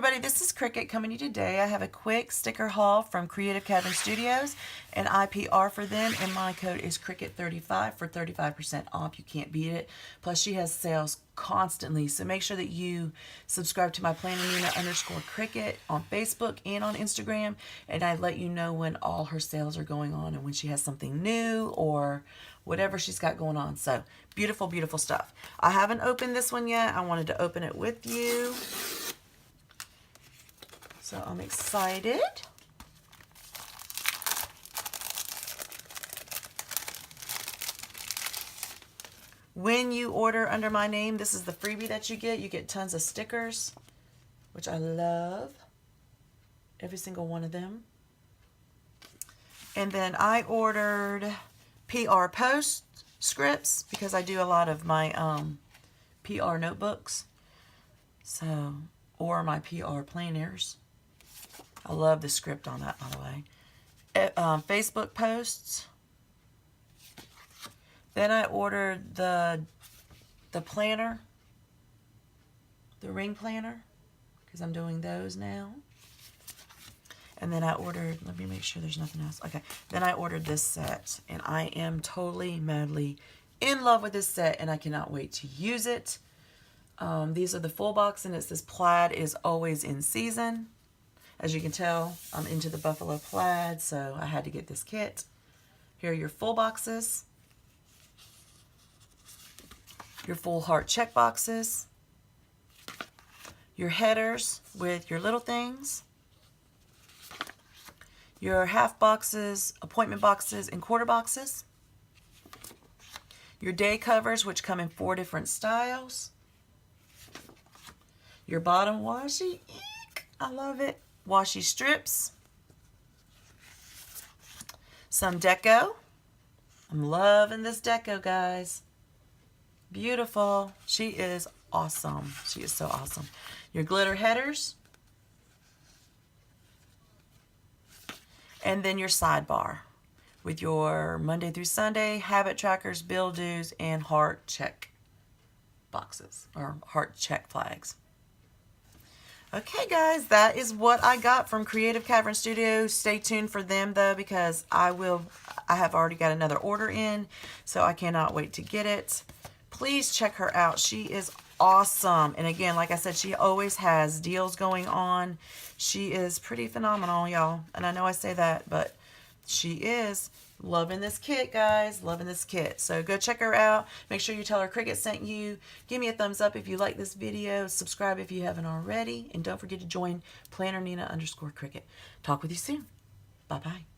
everybody, this is Cricket coming to you today. I have a quick sticker haul from Creative Cavern Studios and IPR for them, and my code is Cricket35 for 35% off. You can't beat it. Plus she has sales constantly, so make sure that you subscribe to my plannerina_cricket on Facebook and on Instagram, and I let you know when all her sales are going on and when she has something new or whatever she's got going on. So beautiful, beautiful stuff. I haven't opened this one yet. I wanted to open it with you. So I'm excited. When you order under my name, this is the freebie that you get. You get tons of stickers, which I love. Every single one of them. And then I ordered PR postscripts because I do a lot of my PR notebooks. So, or my PR planners. I love the script on that, by the way. Facebook posts. Then I ordered the planner, the ring planner, because I'm doing those now. And then I ordered, let me make sure there's nothing else. Okay, then I ordered this set, and I am totally, madly in love with this set, and I cannot wait to use it. These are the full box, and it says plaid is always in season. As you can tell, I'm into the buffalo plaid, so I had to get this kit. Here are your full boxes. Your full heart check boxes. Your headers with your little things. Your half boxes, appointment boxes, and quarter boxes. Your day covers, which come in 4 different styles. Your bottom washi, eek, I love it. Washi strips. Some deco. I'm loving this deco, guys. Beautiful. She is awesome. She is so awesome. Your glitter headers. And then your sidebar with your Monday through Sunday habit trackers, bill dues, and heart check boxes or heart check flags. Okay, guys, that is what I got from Creative Cavern Studios. Stay tuned for them, though, because I have already got another order in, so I cannot wait to get it. Please check her out. She is awesome. And again, like I said, she always has deals going on. She is pretty phenomenal, y'all. And I know I say that, but she is. Loving this kit, guys. Loving this kit. So go check her out. Make sure you tell her Cricket sent you. Give me a thumbs up if you like this video. Subscribe if you haven't already. And don't forget to join plannerina_cricket. Talk with you soon. Bye-bye.